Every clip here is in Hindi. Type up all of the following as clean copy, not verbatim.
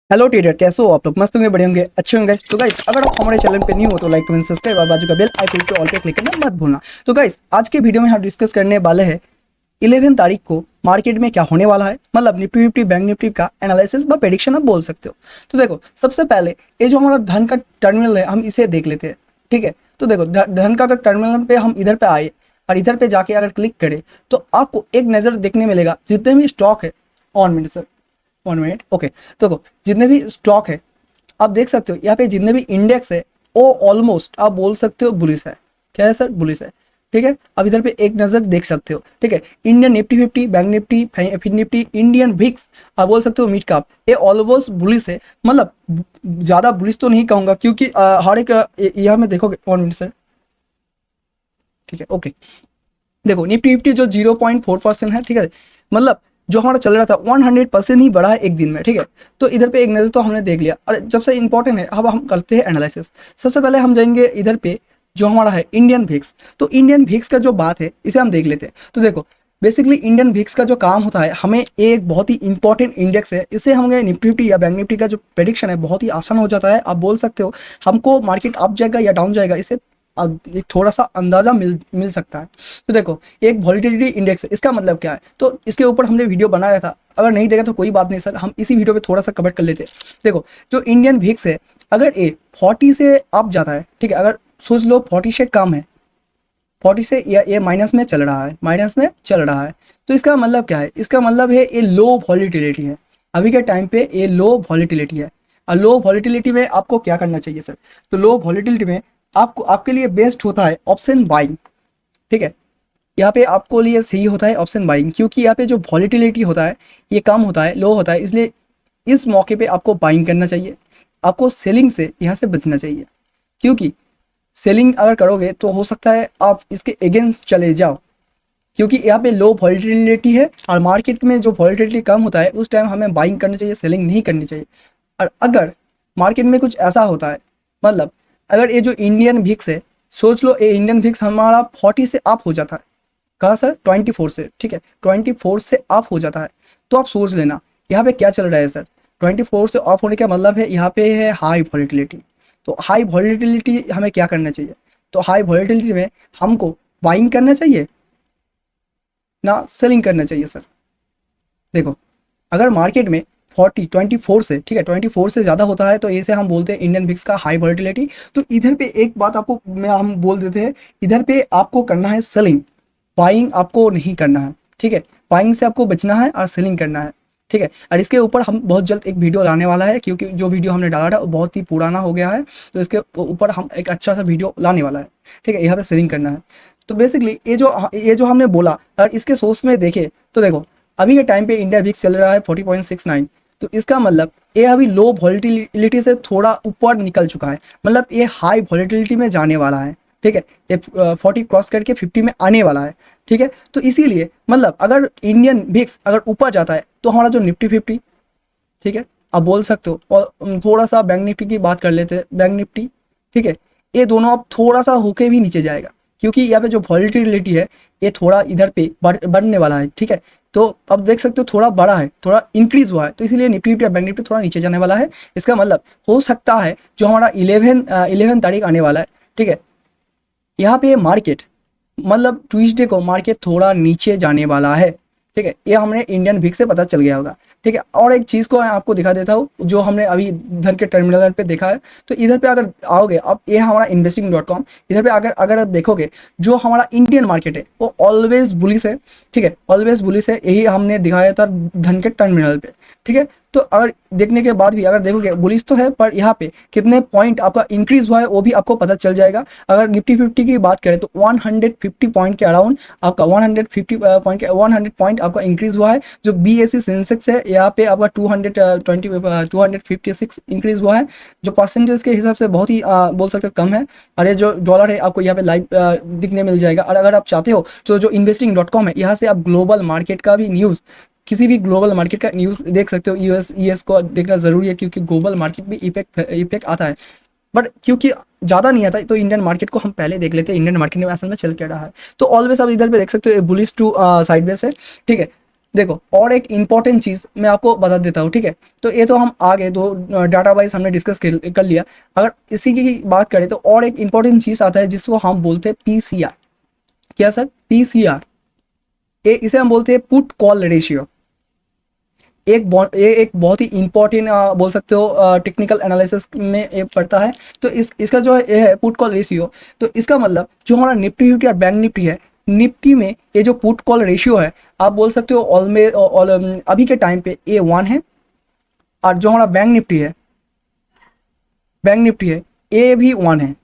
हेलो ट्रेडर, कैसे हो आप लोग? मस्त होंगे, बढ़िया होंगे, अच्छे होंगे। तो गाइस, अगर आप हमारे चैनल पे न्यू हो तो लाइक कमेंट सब्सक्राइब और बाजू का बेल आइकन पे ऑल पे क्लिक करना मत भूलना। तो गाइस, आज के वीडियो में हम डिस्कस करने वाले हैं 11 तारीख को मार्केट में क्या होने वाला है, मतलब निफ्टी फिफ्टी बैंक निफ्टी का एनालिसिस व प्रेडिक्शन आप बोल सकते हो। तो देखो, सबसे पहले ये जो हमारा धन का टर्मिनल है हम इसे देख लेते हैं। ठीक है, तो देखो धन का अगर टर्मिनल पे हम इधर पे आए और इधर पे जाके अगर क्लिक करें तो आपको एक नज़र देखने मिलेगा जितने भी स्टॉक है। On minute sir, 1 minute. Okay, तो देखो जितने भी स्टॉक है आप देख सकते हो, यहाँ पे जितने भी इंडेक्स है वो ऑलमोस्ट आप बोल सकते हो बुलिश है। क्या है सर? बुलिश है। ठीक है, अब इधर पे एक नज़र देख सकते हो। ठीक है, Indian Nifty fifty, bank Nifty, फिर निफ्टी, इंडियन विक्स, आप बोल सकते हो मिड कैप, ये ऑलमोस्ट बुलिश है। मतलब ज़्यादा बुलिश तो नहीं कहूँगा क्योंकि हर एक यहाँ में देखोगे। 1 मिनट सर। ठीक है, ओके, देखो निफ्टी फिफ्टी जो 0.4% है। ठीक है, मतलब जो हमारा चल रहा था 100% ही बढ़ा है एक दिन में। ठीक है, तो इधर पे एक नज़र तो हमने देख लिया। और जब से इंपॉर्टेंट है, अब हम करते हैं एनालिसिस। सबसे पहले हम जाएंगे इधर पे जो हमारा है इंडियन भिक्स। तो इंडियन भिक्स का जो बात है इसे हम देख लेते हैं। तो देखो बेसिकली इंडियन भिक्स का जो काम होता है, हमें एक बहुत ही इंपॉर्टेंट इंडेक्स है, इसे हमें निफ्टी फिफ्टी या बैंक निफ्टी का जो प्रेडिक्शन है बहुत ही आसान हो जाता है। आप बोल सकते हो हमको मार्केट अप जाएगा या डाउन जाएगा, इसे एक थोड़ा सा अंदाज़ा मिल सकता है। तो देखो एक वॉलिटिलिटी इंडेक्स है, इसका मतलब क्या है, तो इसके ऊपर हमने वीडियो बनाया था। अगर नहीं देखा तो कोई बात नहीं सर, हम इसी वीडियो पे थोड़ा सा कवर कर लेते हैं। देखो जो इंडियन भिक्स है, अगर ये 40 से अप जाता है, ठीक है, अगर सोच लो 40 से कम है, 40 से ये माइनस में चल रहा है, माइनस में चल रहा है, तो इसका मतलब क्या है? इसका मतलब है ये लो वॉलिटिलिटी है। अभी के टाइम पे ये लो वॉलिटिलिटी है। और लो वॉलिटिलिटी में आपको क्या करना चाहिए सर? तो लो वॉलिटिलिटी में आपको, आपके लिए बेस्ट होता है ऑप्शन बाइंग। ठीक है, यहाँ पे आपको लिए सही होता है ऑप्शन बाइंग, क्योंकि यहाँ पे जो वॉलिटिलिटी होता है ये कम होता है, लो होता है, इसलिए इस मौके पे आपको बाइंग करना चाहिए। आपको सेलिंग से यहाँ से बचना चाहिए, क्योंकि सेलिंग अगर करोगे तो हो सकता है आप इसके अगेंस्ट चले जाओ, क्योंकि यहाँ पे लो वॉलिटिलिटी है। और मार्केट में जो वॉलिटिलिटी कम होता है उस टाइम हमें बाइंग करनी चाहिए, सेलिंग नहीं करनी चाहिए। और अगर मार्केट में कुछ ऐसा होता है, मतलब अगर ये जो इंडियन भिक्स है, सोच लो ये इंडियन भिक्स हमारा 40 से अप हो जाता है। कहाँ सर? 24 से। ठीक है, 24 से अप हो जाता है, तो आप सोच लेना यहाँ पे क्या चल रहा है सर। 24 से ऑफ होने का मतलब है यहाँ पे है हाई वॉलिटिलिटी। तो हाई वॉलिटिलिटी हमें क्या करना चाहिए? तो हाई वॉलिटिलिटी में हमको बाइंग करना चाहिए ना सेलिंग करना चाहिए सर? देखो अगर मार्केट में 24 से, ठीक है, 24 से ज़्यादा होता है तो इसे हम बोलते हैं इंडियन विक्स का हाई वॉलिटिलिटी। तो इधर पे एक बात आपको मैं हम बोल देते हैं, इधर पे आपको करना है सेलिंग, बाइंग आपको नहीं करना है। ठीक है, बाइंग से आपको बचना है और सेलिंग करना है। ठीक है, और इसके ऊपर हम बहुत जल्द एक वीडियो लाने वाला है, क्योंकि जो वीडियो हमने डाला था वो बहुत ही पुराना हो गया है, तो इसके ऊपर हम एक अच्छा सा वीडियो लाने वाला है। ठीक है, यहाँ पे सेलिंग करना है। तो बेसिकली ये जो हमने बोला, अगर इसके सोर्स में देखे तो देखो अभी के टाइम पे इंडिया विक्स चल रहा है 40.69। तो इसका मतलब ये अभी लो वॉलिटिलिटी से थोड़ा ऊपर निकल चुका है, मतलब ये हाई वॉलिटिलिटी में जाने वाला है। ठीक है, ये 40 क्रॉस करके 50 में आने वाला है। ठीक है, तो इसीलिए मतलब अगर इंडियन विक्स अगर ऊपर जाता है तो हमारा जो निफ्टी फिफ्टी, ठीक है, आप बोल सकते हो, और थोड़ा सा बैंक निफ्टी की बात कर लेते हैं, बैंक निफ्टी, ठीक है, ये दोनों अब थोड़ा सा होके भी नीचे जाएगा, क्योंकि यहाँ पे जो वॉलिटिलिटी है ये थोड़ा इधर पे बढ़ने वाला है। ठीक है, तो अब देख सकते हो थोड़ा बड़ा है, थोड़ा इंक्रीज हुआ है, तो इसीलिए निफ्टी फिफ्टी या बैंक निफ्टी थोड़ा नीचे जाने वाला है। इसका मतलब हो सकता है जो हमारा 11 तारीख आने वाला है, ठीक है, यहाँ पे मार्केट, मतलब ट्यूसडे को मार्केट थोड़ा नीचे जाने वाला है। ठीक है, ये हमने इंडियन विक्स से पता चल गया होगा। ठीक है, और एक चीज़ को मैं आपको दिखा देता हूँ जो हमने अभी धन के टर्मिनल पे देखा है। तो इधर पे अगर आओगे आप, ये हमारा investing.com, इधर पे अगर अगर आप देखोगे जो हमारा इंडियन मार्केट है वो ऑलवेज बुलिश है। ठीक है, ऑलवेज बुलिश है, यही हमने दिखाया था धन के टर्मिनल पे। ठीक है, तो अगर देखने के बाद भी अगर देखोगे बुलिश तो है, पर यहाँ पे कितने पॉइंट आपका इंक्रीज हुआ है वो भी आपको पता चल जाएगा। अगर निफ्टी फिफ्टी की बात करें तो 150 पॉइंट के अराउंड आपका 100 पॉइंट आपका इंक्रीज हुआ है। जो BSE सेंसेक्स है यहाँ पे आपका 256 इंक्रीज हुआ है, जो परसेंटेज के हिसाब से बहुत ही बोल सकते कम है। और ये जो डॉलर है आपको यहाँ पे लाइव दिखने मिल जाएगा। और अगर आप चाहते हो तो जो investing.com है, यहाँ से आप ग्लोबल मार्केट का भी न्यूज़, किसी भी ग्लोबल मार्केट का न्यूज़ देख सकते हो। यूएस को देखना ज़रूरी है, क्योंकि ग्लोबल मार्केट में इफेक्ट आता है, बट क्योंकि ज़्यादा नहीं आता तो इंडियन मार्केट को हम पहले देख लेते हैं, इंडियन मार्केट में असल में चल क्या रहा है। तो ऑलवेज आप इधर पे देख सकते हो बुलिश टू साइडवेज है। ठीक है, देखो और एक इम्पॉर्टेंट चीज़ मैं आपको बता देता हूँ, ठीक है। तो ये तो हम आगे दो डाटा वाइज हमने डिस्कस कर लिया। अगर इसी की बात करें तो और एक इम्पॉर्टेंट चीज़ आता है जिसको हम बोलते हैं पीसीआर। क्या सर? पीसीआर। ये इसे हम बोलते हैं पुट कॉल रेशियो। ये एक बहुत ही इंपॉर्टेंट बोल सकते हो टेक्निकल एनालिसिस में ये पड़ता है। तो इसका जो है ये है पुट कॉल रेशियो। तो इसका मतलब जो हमारा निफ्टी फिफ्टी और बैंक निफ्टी है, निफ्टी में ये जो पुट कॉल रेशियो है आप बोल सकते हो अभी के टाइम पे ए 1 है, और जो हमारा बैंक निफ्टी है ए भी 1 है।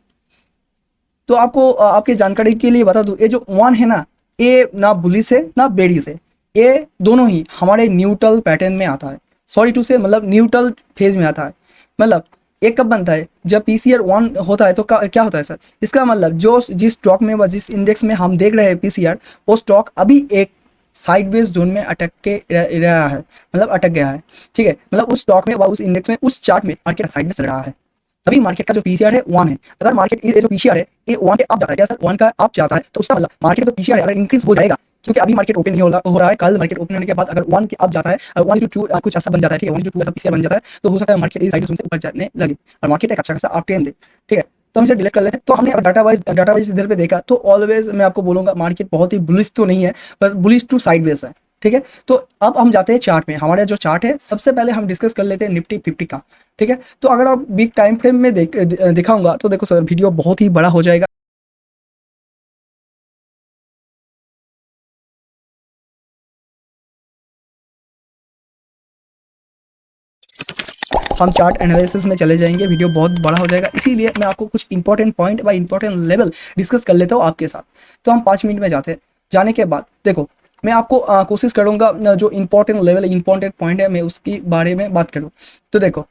तो आपको आपके जानकारी के लिए बता दूं, ये जो 1 है ना, ये ना बुलिश है ना बेरिश है, ये दोनों ही हमारे न्यूट्रल पैटर्न में आता है। सॉरी टू से मतलब न्यूट्रल फेज में आता है। मतलब ये कब बनता है? जब पीसीआर 1 होता है तो क्या होता है सर? इसका मतलब जो जिस स्टॉक में व जिस इंडेक्स में हम देख रहे हैं पीसीआर, वो स्टॉक अभी एक साइडवेज जोन में अटक के रहा है, मतलब अटक गया है, ठीक है। मतलब उस स्टॉक में व उस इंडेक्स में उस चार्ट में मार्केट साइडवेज चल रहा है, तभी मार्केट का जो पीसीआर है 1 है। अगर मार्केट ये जो पीसीआर है ये 1 के अप जाता है, क्या सर 1 का अप जाता है, तो उसका मतलब मार्केट का जो पीसीआर है अगर इंक्रीज हो जाएगा, क्योंकि अभी मार्केट ओपन नहीं हो रहा है, कल मार्केट ओपन होने के बाद अगर 1 के अप जाता है, अगर 1 कुछ ऐसा बन जाता है, ठीक है, 1 ऐसा पीसीआर बन जाता है, तो हो सकता है मार्केट इस साइड से ऊपर जाने लगे और मार्केट एक अच्छा खासा अप ट्रेंड दे, ठीक है। तो हम इसे डिलीट कर लेते हैं। तो हमने अगर डाटा वाइज इधर पे देखा तो ऑलवेज मैं आपको बोलूंगा मार्केट बहुत ही बुलिश तो नहीं है, पर बुलिश टू साइडवेज है, ठीक है। तो अब हम जाते हैं चार्ट में। हमारे जो चार्ट है सबसे पहले हम डिस्कस कर लेते हैं निफ्टी 50 का, ठीक है। तो अगर आप बिग टाइम फ्रेम में दिखाऊंगा तो देखो सर वीडियो बहुत ही बड़ा हो जाएगा। हम चार्ट एनालिसिस में चले जाएंगे, वीडियो बहुत बड़ा हो जाएगा, इसीलिए मैं आपको कुछ इंपॉर्टेंट पॉइंट व इंपॉर्टेंट लेवल डिस्कस कर लेता हूँ आपके साथ। तो हम 5 मिनट में जाते हैं। जाने के बाद देखो मैं आपको कोशिश करूंगा जो इंपॉर्टेंट लेवल इंपॉर्टेंट पॉइंट है मैं उसके बारे में बात करूँ। तो देखो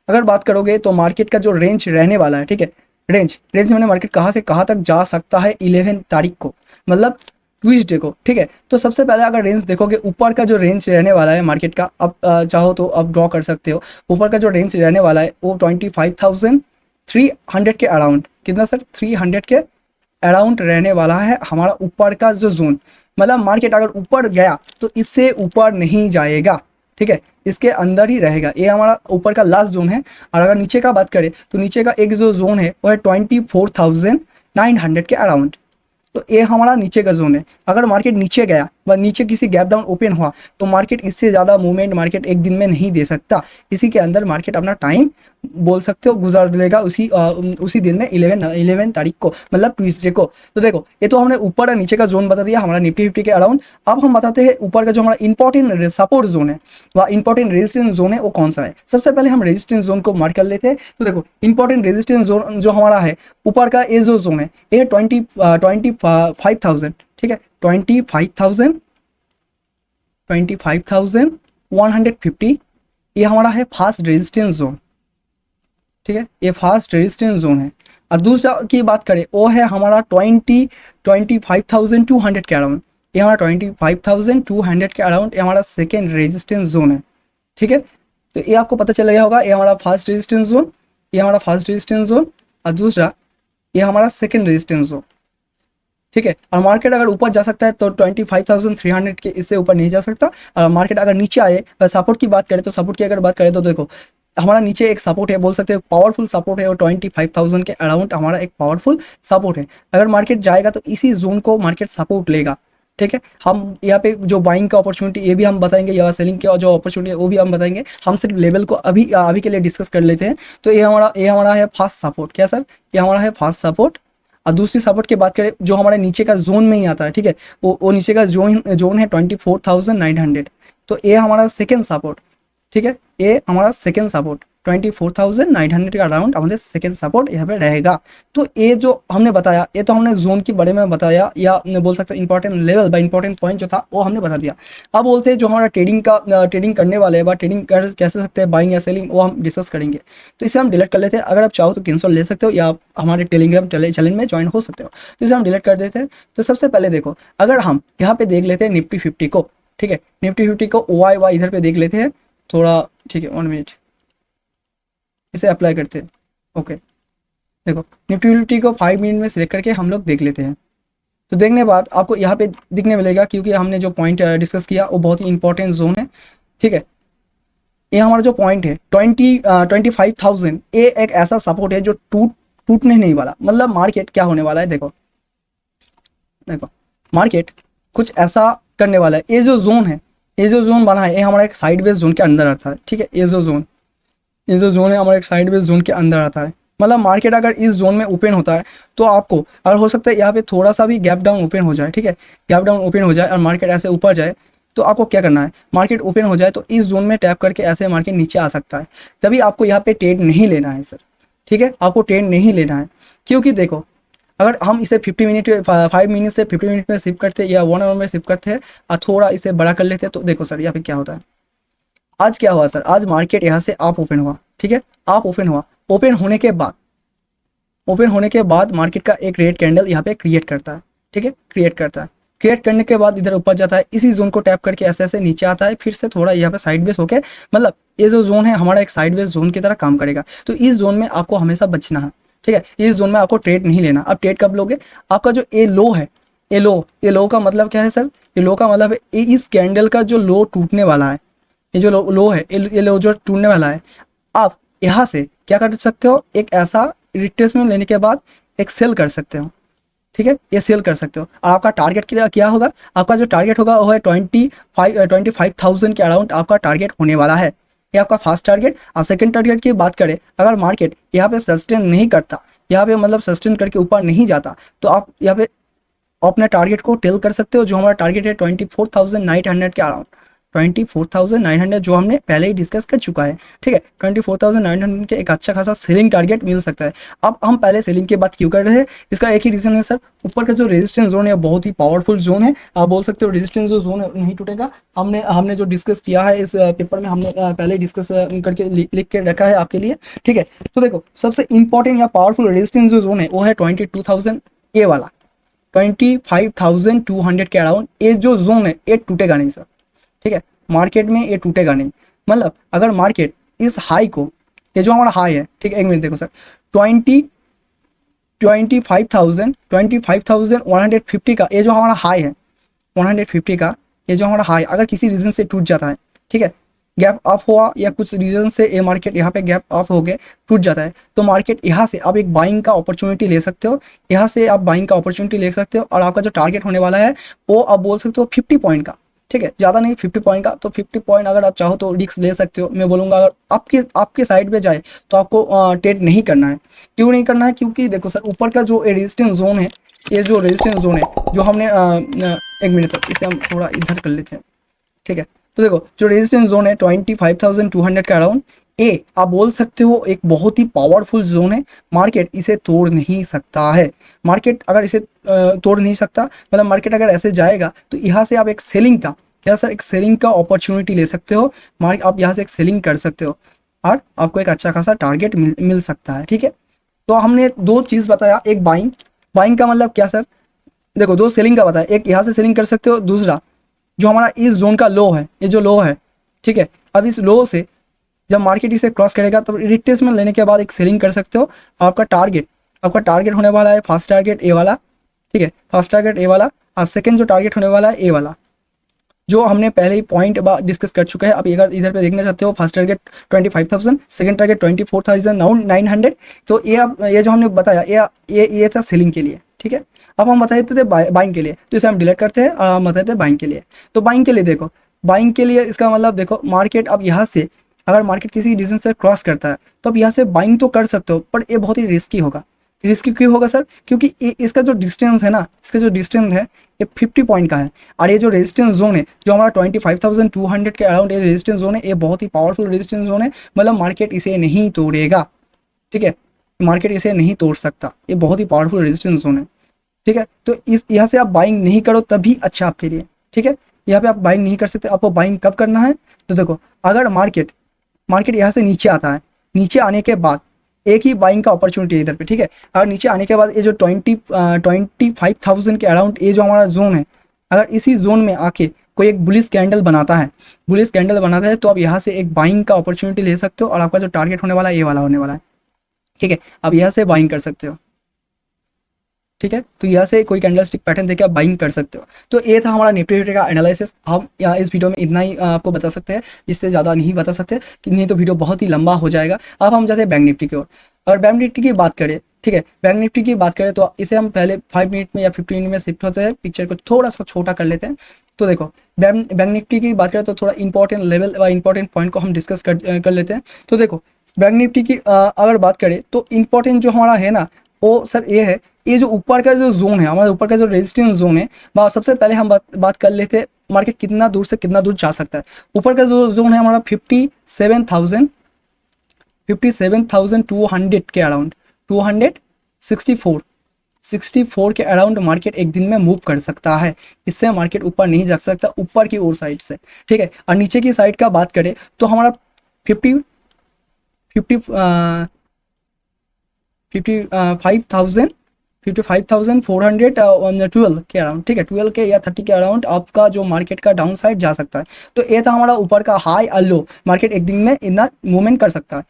अगर बात करोगे तो मार्केट का जो रेंज रहने वाला है, ठीक है, रेंज मैंने मार्केट कहाँ से कहाँ तक जा सकता है 11 तारीख को, मतलब ट्यूसडे को, ठीक है। तो सबसे पहले अगर रेंज देखोगे, ऊपर का जो रेंज रहने वाला है मार्केट का, अब चाहो तो अब ड्रॉ कर सकते हो। ऊपर का जो रेंज रहने वाला है वो 25,300 के अराउंड, कितना सर? 300 के अराउंड रहने वाला है हमारा ऊपर का जो जोन। मतलब मार्केट अगर ऊपर गया तो इससे ऊपर नहीं जाएगा, ठीक है, इसके अंदर ही रहेगा। ये हमारा ऊपर का लास्ट जोन है। और अगर नीचे का बात करें तो नीचे का एक जो जोन है वो है 24,900 के अराउंड। तो ये हमारा नीचे का जोन है। अगर मार्केट नीचे गया व नीचे किसी गैप डाउन ओपन हुआ तो मार्केट इससे ज़्यादा मूवमेंट मार्केट एक दिन में नहीं दे सकता। इसी के अंदर मार्केट अपना टाइम बोल सकते हो गुजार लेगा उसी दिन में 11 तारीख को, मतलब ट्यूसडे को। तो देखो ये तो हमने ऊपर और नीचे का जोन बता दिया हमारा निफ्टी 50 के अराउंड। अब हम बताते हैं ऊपर का जो हमारा इंपॉर्टेंट सपोर्ट जोन है व इंपॉर्टेंट रेजिस्टेंस जोन है वो कौन सा है। सबसे पहले हम रेजिस्टेंस जोन को मार्क कर लेते हैं। तो देखो इंपॉर्टेंट रेजिस्टेंस जोन जो हमारा है ऊपर का ये जो जोन है ये 25,000, ठीक है, 25,150 ये हमारा है फास्ट रेजिस्टेंस जोन, ठीक है, ये फास्ट रेजिस्टेंस जोन है। और दूसरा की बात करें वो है हमारा 25,200 के अराउंड, ये हमारा 25,200 के अराउंड ये हमारा सेकेंड रेजिस्टेंस जोन है, ठीक है। तो ये आपको पता चल गया होगा, ये हमारा फास्ट रेजिस्टेंस जोन, ये हमारा फास्ट रेजिस्टेंस जोन, और दूसरा ये हमारा सेकेंड रेजिस्टेंस जोन, ठीक है। और मार्केट अगर ऊपर जा सकता है तो 25,300 के इससे ऊपर नहीं जा सकता। और मार्केट अगर नीचे आए, सपोर्ट की बात करें तो सपोर्ट की अगर बात करें तो देखो हमारा नीचे एक सपोर्ट है, बोल सकते हैं पावरफुल सपोर्ट है, और 25,000 के अराउंड हमारा एक पावरफुल सपोर्ट है। अगर मार्केट जाएगा तो इसी जोन को मार्केट सपोर्ट लेगा, ठीक है। हम यहाँ पे जो बाइंग का अपॉर्चुनिटी ये भी हम बताएंगे, या सेलिंग की जो अपॉर्चुनिटी है वो भी हम बताएंगे। हम सिर्फ लेवल को अभी के लिए डिस्कस कर लेते हैं। तो ये हमारा है फास्ट सपोर्ट, क्या सर? ये हमारा है फास्ट सपोर्ट। और दूसरी सपोर्ट की बात करें जो हमारे नीचे का जोन में ही आता है, ठीक है, वो नीचे का जोन है 24,900। तो ये हमारा सेकेंड सपोर्ट, ठीक है, ये हमारा सेकेंड सपोर्ट 24,900 के अराउंड हमारे सेकेंड सपोर्ट यहाँ पे रहेगा। तो ये जो हमने बताया ये तो हमने जोन के बारे में बताया, या बोल सकते हो important level by important point जो था वो हमने बता दिया। अब बोलते हैं जो हमारा ट्रेडिंग करने वाले हैं, ट्रेडिंग कर कैसे सकते हैं बाइंग या सेलिंग, वो हम डिस्कस करेंगे। तो इसे हम डिलीट कर लेते हैं। अगर आप चाहो तो कैंसिल ले सकते हो, या आप हमारे टेलीग्राम चैनल में ज्वाइन हो सकते हो। तो इसे हम डिलीट कर देते हैं। तो सबसे पहले देखो अगर हम यहाँ पे देख लेते हैं निफ्टी 50 को, ठीक है, निफ्टी 50 को वाई इधर पे देख लेते हैं थोड़ा, ठीक है, 1 मिनट, इसे अप्लाई करते हैं। ओके देखो निफ्टी 50 को 5 मिनट में सिलेक्ट करके हम लोग देख लेते हैं। तो देखने के बाद आपको यहाँ पे दिखने मिलेगा, क्योंकि हमने जो पॉइंट डिस्कस किया वो बहुत ही इंपॉर्टेंट जोन है, ठीक है। ये हमारा जो पॉइंट है 25,000, ये एक ऐसा सपोर्ट है जो टूटने नहीं वाला। मतलब मार्केट क्या होने वाला है, देखो देखो मार्केट कुछ ऐसा करने वाला है। ये जो जोन है, ये जो जोन बना है, ये हमारा एक साइडवेज जोन के अंदर आता है, ठीक है। ये जो जोन है हमारा एक साइडवेज जोन के अंदर आता है। मतलब मार्केट अगर इस जोन में ओपन होता है तो आपको, अगर हो सकता है यहाँ पे थोड़ा सा भी गैप डाउन ओपन हो जाए, ठीक है, गैप डाउन ओपन हो जाए और मार्केट ऐसे ऊपर जाए, तो आपको क्या करना है, मार्केट ओपन हो जाए तो इस जोन में टैप करके ऐसे मार्केट नीचे आ सकता है। तभी आपको यहाँ पे ट्रेड नहीं लेना है सर, ठीक है, आपको ट्रेड नहीं लेना है। क्योंकि देखो, अगर हम इसे 5 मिनट से 50 मिनट में शिफ्ट करते या 1 आवर में शिफ्ट करते हैं और थोड़ा इसे बड़ा कर लेते हैं, तो देखो सर यहाँ पे क्या होता है। आज क्या हुआ सर, आज मार्केट यहाँ से आप ओपन हुआ, ठीक है, आप ओपन हुआ। ओपन होने के बाद मार्केट का एक रेड कैंडल यहाँ पे क्रिएट करता है, ठीक है, क्रिएट करने के बाद इधर ऊपर जाता है, इसी जोन को टैप करके ऐसे ऐसे नीचे आता है, फिर से थोड़ा यहाँ पे साइडवेज होके, मतलब ये जो जोन है हमारा एक साइडवेज जोन की तरह काम करेगा। तो इस जोन में आपको हमेशा बचना है, ठीक है, इस जोन में आपको ट्रेड नहीं लेना। अब ट्रेड कब लोगे, आपका जो ए लो है, ये लो का मतलब क्या है सर, ये लो का मतलब है इस कैंडल का जो लो टूटने वाला है, ये जो लो है, ये लो जो टूटने वाला है, आप यहाँ से क्या कर सकते हो, एक ऐसा रिट्रेसमेंट लेने के बाद एक सेल कर सकते हो, ठीक है, ये सेल कर सकते हो। और आपका टारगेट क्या होगा, आपका जो टारगेट होगा वो है 25,000 के अराउंड आपका टारगेट होने वाला है। ये आपका फर्स्ट टारगेट। और सेकंड टारगेट की बात करें, अगर मार्केट यहाँ पे सस्टेन नहीं करता, यहाँ पे मतलब सस्टेन करके ऊपर नहीं जाता, तो आप यहाँ पे अपने टारगेट को टेल कर सकते हो, जो हमारा टारगेट है 24,900 के अराउंड, 24,900 जो हमने पहले ही डिस्कस कर चुका है, ठीक है। 24,900 के एक अच्छा खासा सेलिंग टारगेट मिल सकता है। अब हम पहले सेलिंग की बात क्यों कर रहे हैं, इसका एक ही रीजन है सर, ऊपर का जो रेजिस्टेंस जोन है बहुत ही पावरफुल जोन है। आप बोल सकते हो रेजिस्टेंस जो जोन है नहीं टूटेगा। हमने जो डिस्कस किया है इस पेपर में, हमने पहले डिस्कस करके लिख के रखा है आपके लिए, ठीक है। तो देखो, सबसे इंपॉर्टेंट या पावरफुल रेजिस्टेंस जो जोन है वो है 22,000 ए वाला, 25,200 के अराउंड। ये जो जोन है ये टूटेगा नहीं सर, ठीक है, मार्केट में ये टूटेगा नहीं। मतलब अगर मार्केट इस हाई को, ये जो हमारा हाई है, ठीक है, एक मिनट देखो सर, 25,150 का ये जो हमारा हाई है, 150 का ये जो हमारा हाई अगर किसी रीजन से टूट जाता है, ठीक है, गैप अप हुआ या कुछ रीजन से ये मार्केट यहाँ पे गैप अप हो गए टूट जाता है, तो मार्केट यहाँ से आप एक बाइंग का अपॉर्चुनिटी ले सकते हो, यहाँ से आप बाइंग का अपॉर्चुनिटी ले सकते हो। और आपका जो टारगेट होने वाला है वो आप बोल सकते हो 50 पॉइंट का, ठीक है, ज़्यादा नहीं 50 पॉइंट का। तो 50 पॉइंट अगर आप चाहो तो रिस्क ले सकते हो। मैं बोलूँगा अगर आपके साइड पे जाए तो आपको ट्रेड नहीं करना है। क्यों नहीं करना है, क्योंकि देखो सर, ऊपर का जो रेजिस्टेंस जोन है, ये जो रेजिस्टेंस जोन है जो हमने एक मिनट सर, इसे हम थोड़ा इधर कर लेते हैं, ठीक है। तो देखो, जो रेजिस्टेंस जोन है 25,200 के अराउंड, ए आप बोल सकते हो एक बहुत ही पावरफुल जोन है। मार्केट इसे तोड़ नहीं सकता है। मार्केट अगर इसे तोड़ नहीं सकता, मतलब मार्केट अगर ऐसे जाएगा तो यहाँ से आप एक सेलिंग का, क्या सर, एक सेलिंग का अपॉर्चुनिटी ले सकते हो। आप यहाँ से एक सेलिंग कर सकते हो और आपको एक अच्छा खासा टारगेट मिल सकता है, ठीक है। तो हमने दो चीज़ बताया, एक बाइंग का मतलब क्या सर, देखो दो सेलिंग का बताया, एक यहाँ से सेलिंग कर सकते हो, दूसरा जो हमारा इस जोन का लो है, ये जो लो है, ठीक है, अब इस लो से जब मार्केट इसे क्रॉस करेगा तो रिट्रेसमेंट लेने के बाद एक सेलिंग कर सकते हो। आपका टारगेट होने वाला है फर्स्ट टारगेट ए वाला, ठीक है, फर्स्ट टारगेट ए वाला। और सेकंड जो टारगेट होने वाला है ए वाला, जो हमने पहले ही पॉइंट डिस्कस कर चुका है। अब अगर इधर पे देखना चाहते हो, फर्स्ट टारगेट 25,000, सेकंड टारगेट 24,900। तो ये जो हमने बताया ये था सेलिंग के लिए, ठीक है। अब हम बताते थे बाइंग के लिए, तो इसे हम डिलीट करते हैं और हम बताते हैं बाइंग के लिए। तो बाइंग के लिए देखो, बाइंग के लिए इसका मतलब देखो, मार्केट अब यहाँ से अगर मार्केट किसी रीजन से क्रॉस करता है तो अब यहाँ से बाइंग तो कर सकते हो, पर ये बहुत ही रिस्की होगा। रिस्की क्यों होगा सर, क्योंकि इसका जो डिस्टेंस है ना, इसका जो डिस्टेंस है ये 50 पॉइंट का है। और ये जो रेजिस्टेंस जोन है जो हमारा 25,200 के अराउंड ये रेजिस्टेंस जोन है, ये बहुत ही पावरफुल रेजिस्टेंस जोन है। मतलब मार्केट इसे नहीं तोड़ेगा, ठीक है, मार्केट इसे नहीं तोड़ सकता। ये बहुत ही पावरफुल रेजिस्टेंस जोन है, ठीक है। तो यहाँ से आप बाइंग नहीं करो तभी अच्छा आपके लिए, ठीक है। यहाँ पे आप बाइंग नहीं कर सकते। आपको बाइंग कब करना है, तो देखो, अगर मार्केट यहाँ से नीचे आता है, नीचे आने के बाद एक ही बाइंग का अपॉर्चुनिटी है इधर पे, ठीक है। और नीचे आने के बाद ये जो 25,000 के अराउंड ये जो हमारा जोन है, अगर इसी जोन में आके कोई एक बुलिश कैंडल बनाता है, तो आप यहाँ से एक बाइंग का अपॉर्चुनिटी ले सकते हो। और आपका जो टारगेट होने वाला है ये वाला होने वाला है, ठीक है। आप यहाँ से बाइंग कर सकते हो। ठीक है, तो यहाँ से कोई कैंडलस्टिक पैटर्न देके आप बाइंग कर सकते हो। तो ये था हमारा निफ्टी फिफ्टी का एनालिसिस। हम यहाँ इस वीडियो में इतना ही आपको बता सकते हैं, इससे ज़्यादा नहीं बता सकते कि नहीं तो वीडियो बहुत ही लंबा हो जाएगा। अब हम जाते हैं बैंक निफ्टी की ओर। और बैंक निफ्टी की बात करें, ठीक है, बैंक निफ्टी की बात करें तो इसे हम पहले 5 मिनट में या 15 मिनट में शिफ्ट होते हैं, पिक्चर को थोड़ा सा छोटा कर लेते हैं। तो देखो बैंक निफ्टी की बात करें तो थोड़ा इंपॉर्टेंट लेवल व इंपॉर्टेंट पॉइंट को हम डिस्कस कर लेते हैं। तो देखो बैंक निफ्टी की अगर बात करें तो इंपॉर्टेंट जो हमारा है ना वो सर ये है, ये जो ऊपर का जो जोन है, हमारे ऊपर का जो रेजिस्टेंस जोन है, सबसे पहले हम बात कर लेते हैं मार्केट कितना दूर से कितना दूर जा सकता है। ऊपर का जो जोन है हमारा 57,200 के अराउंड, 264 के अराउंड मार्केट एक दिन में मूव कर सकता है। इससे मार्केट ऊपर नहीं जा सकता, ऊपर की ओर साइड से, ठीक है। और नीचे की साइड का बात करें तो हमारा 55,412 के अराउंड, ठीक है, 12 के या 30 के अराउंड आपका जो मार्केट का डाउन साइड जा सकता है। तो ये था हमारा ऊपर का हाई और लो, मार्केट एक दिन में इतना मूवमेंट कर सकता है।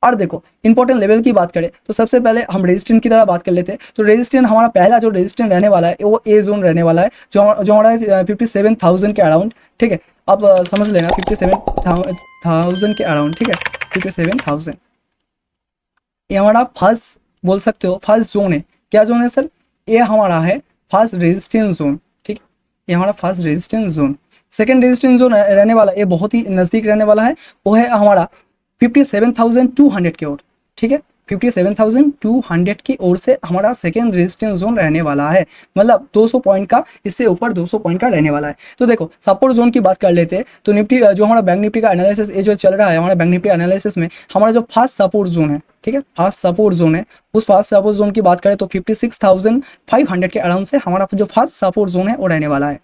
और देखो इंपॉर्टेंट लेवल की बात करें तो सबसे पहले हम रेजिस्टेंस की तरह बात कर लेते हैं। तो रेजिस्टेंस हमारा पहला जो रेजिस्टेंस रहने वाला है वो ए जोन रहने वाला है, जो हमारा 57,000 के अराउंड, ठीक है। अब समझ लेना 57,000 के अराउंड, ठीक है, 57,000 ये हमारा फर्स्ट बोल सकते हो, फर्स्ट जोन है। क्या जोन है सर? ये हमारा है फर्स्ट रेजिस्टेंस जोन, ठीक है, ये हमारा first resistance zone. Second resistance zone रहने वाला, ये बहुत ही नज़दीक रहने वाला है, वो है हमारा 57,200 की ओर, ठीक है, 57,200 की ओर से हमारा सेकेंड रेजिस्टेंस जोन रहने वाला है। मतलब 200 पॉइंट का, इससे ऊपर 200 पॉइंट का रहने वाला है। तो देखो सपोर्ट जोन की बात कर लेते हैं। तो निफ्टी जो हमारा बैंक निफ्टी का एनालिसिस ये जो चल रहा है, हमारा बैंक निफ्टी एनालिसिस में हमारा जो फर्स्ट सपोर्ट जोन है, ठीक है, फर्स्ट सपोर्ट जोन है, उस फर्स्ट सपोर्ट जोन की बात करें तो 56,500 के अराउंड से हमारा जो फर्स्ट सपोर्ट जोन है वो रहने वाला है,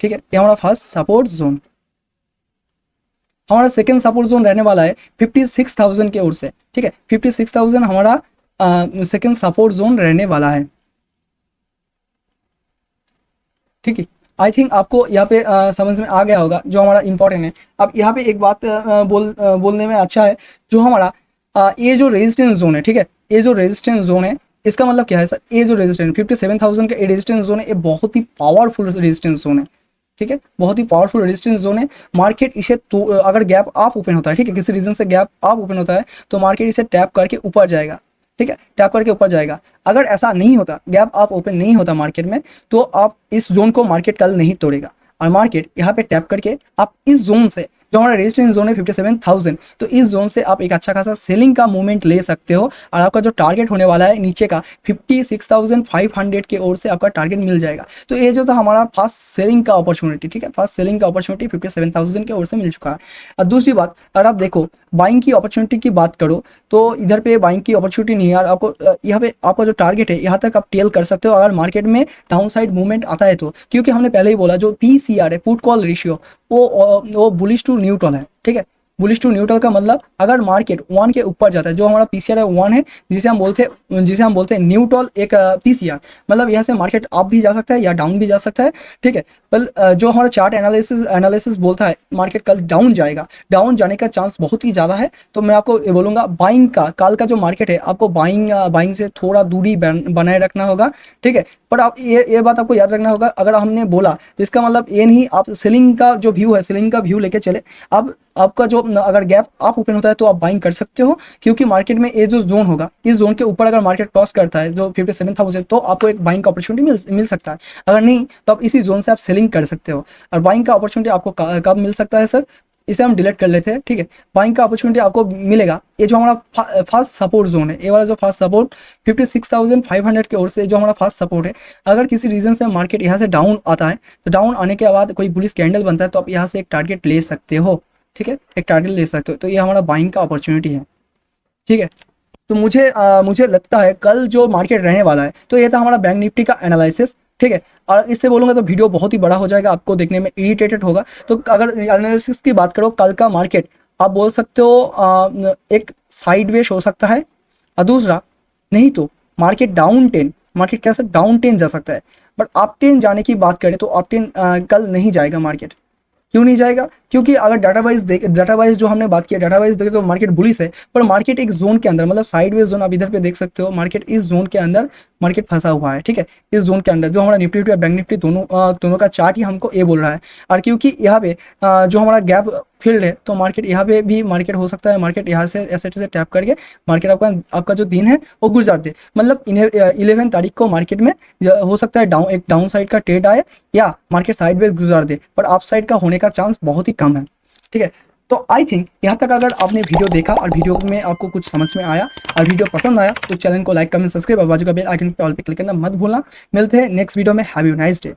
ठीक है। ये हमारा फर्स्ट सपोर्ट जोन। हमारा सेकेंड सपोर्ट जोन रहने वाला है 56,000 के ओर से, ठीक है, 56,000 हमारा सेकेंड सपोर्ट जोन रहने वाला है, ठीक है। आई थिंक आपको यहाँ पे समझ में आ गया होगा जो हमारा इंपॉर्टेंट है। अब यहाँ पे एक बात बोलने में अच्छा है, जो हमारा ये जो रेजिस्टेंस जोन है, ठीक है, ये जो रेजिस्टेंस जोन है इसका मतलब क्या है सर? ये जो रेजिस्टेंस 57,000 का रेजिस्टेंस जोन है, ये बहुत ही पावरफुल रेजिस्टेंस जोन है, ठीक है, बहुत ही पावरफुल रेजिस्टेंस जोन है। मार्केट इसे तो अगर गैप आप ओपन होता है, ठीक है, किसी रीजन से गैप आप ओपन होता है तो मार्केट इसे टैप करके ऊपर जाएगा, ठीक है, टैप करके ऊपर जाएगा। अगर ऐसा नहीं होता, गैप आप ओपन नहीं होता मार्केट में, तो आप इस जोन को मार्केट कल नहीं तोड़ेगा। और मार्केट यहाँ पे टैप करके आप इस जोन से, जो हमारा रेजिस्टेंस जोन है 57,000, तो इस जोन से आप एक अच्छा खासा सेलिंग का मूवमेंट ले सकते हो। और आपका जो टारगेट होने वाला है नीचे का 56,500 के ओर से आपका टारगेट मिल जाएगा। तो ये जो था हमारा फास्ट सेलिंग का अपॉर्चुनिटी, ठीक है, फास्ट सेलिंग का अपॉर्चुनिटी 57,000 के ओर से मिल चुका है। और दूसरी बात, अगर आप देखो बाइंग की अपॉर्चुनिटी की बात करो तो इधर पे बाइंग की अपॉर्चुनिटी नहीं है यार। आपको यहाँ पे आपका जो टारगेट है यहाँ तक आप टेल कर सकते हो अगर मार्केट में डाउन साइड मूवमेंट आता है तो, क्योंकि हमने पहले ही बोला जो पीसीआर है, पुट कॉल रेशियो, वो बुलिश टू न्यूट्रल है, ठीक है। बुलिश टू न्यूट्रल का मतलब अगर मार्केट 1 के ऊपर जाता है, जो हमारा पीसीआर है 1 है, जिसे हम बोलते हैं न्यूट्रल एक पीसीआर, मतलब यहाँ से मार्केट अप भी जा सकता है या डाउन भी जा सकता है, ठीक है। पर जो हमारा चार्ट एनालिसिस बोलता है मार्केट कल डाउन जाएगा, डाउन जाने का चांस बहुत ही ज़्यादा है। तो मैं आपको ये बोलूँगा बाइंग का, कल का जो मार्केट है आपको बाइंग से थोड़ा दूरी बनाए रखना होगा, ठीक है। पर आप ये बात आपको याद रखना होगा, अगर हमने बोला तो इसका मतलब ये नहीं आप सेलिंग का जो व्यू है, सेलिंग का व्यू लेके चले। अब आपका जो अगर गैप आप ओपन होता है तो आप बाइंग कर सकते हो, क्योंकि मार्केट में ये जो जोन होगा, इस जोन के ऊपर अगर मार्केट क्रॉस करता है जो 57,000, तो आपको एक बाइंग का अपॉर्चुनिटी मिल सकता है। अगर नहीं तो आप इसी जोन से आप सेलिंग कर सकते हो। और बाइंग का अपॉर्चुनिटी आपको कब मिल सकता है सर? इसे हम डिलीट कर लेते हैं, ठीक है। बाइंग का अपॉर्चुनिटी आपको मिलेगा, ये जो हमारा फर्स्ट सपोर्ट जोन है, ये वाला जो फर्स्ट सपोर्ट 56,500 की ओर से जो हमारा फर्स्ट सपोर्ट है, अगर किसी रीजन से मार्केट यहाँ से डाउन आता है तो डाउन आने के बाद कोई बुलिश कैंडल बनता है तो आप यहाँ से एक टारगेट ले सकते हो, ठीक है, एक टारगेट ले सकते हो। तो ये हमारा बाइंग का अपॉर्चुनिटी है, ठीक है। तो मुझे लगता है कल जो मार्केट रहने वाला है, तो ये था हमारा बैंक निफ्टी का एनालिसिस, ठीक है। और इससे बोलूँगा तो वीडियो बहुत ही बड़ा हो जाएगा, आपको देखने में इरिटेटेड होगा। तो अगर एनालिसिस की बात करो, कल का मार्केट आप बोल सकते हो एक साइडवेज हो सकता है, और दूसरा नहीं तो मार्केट मार्केट कैसे डाउन 10 जा सकता है। बट अप 10 जाने की बात करें तो अप 10 कल नहीं जाएगा मार्केट, क्यों नहीं जाएगा? क्योंकि अगर डाटा वाइज जो हमने बात किया, डाटा वाइज देखें तो मार्केट बुलिश है, पर मार्केट एक जोन के अंदर, मतलब साइडवेज जोन आप इधर पे देख सकते हो, मार्केट इस जोन के अंदर मार्केट फंसा हुआ है, ठीक है। इस जोन के अंदर जो हमारा निफ्टी या बैंक निफ्टी दोनों का चार्ट ही हमको ये बोल रहा है। और क्योंकि यहाँ पे जो हमारा गैप फील्ड है, तो मार्केट यहाँ पे भी मार्केट हो सकता है, मार्केट यहाँ से ऐसे से टैप करके मार्केट आपका जो दिन है वो गुजार दे। मतलब 11 तारीख को मार्केट में हो सकता है एक डाउन साइड का ट्रेड आए या मार्केट साइड में गुजार दे, पर अप साइड का होने का चांस बहुत ही कम है, ठीक है। तो आई थिंक यहाँ तक अगर आपने वीडियो देखा और वीडियो में आपको कुछ समझ में आया और वीडियो पसंद आया, तो चैनल को लाइक, कमेंट, सब्सक्राइब और बाजू का बेल आइकन पे ऑल पे क्लिक करना मत भूलना। मिलते हैं नेक्स्ट वीडियो में। Have you nice day.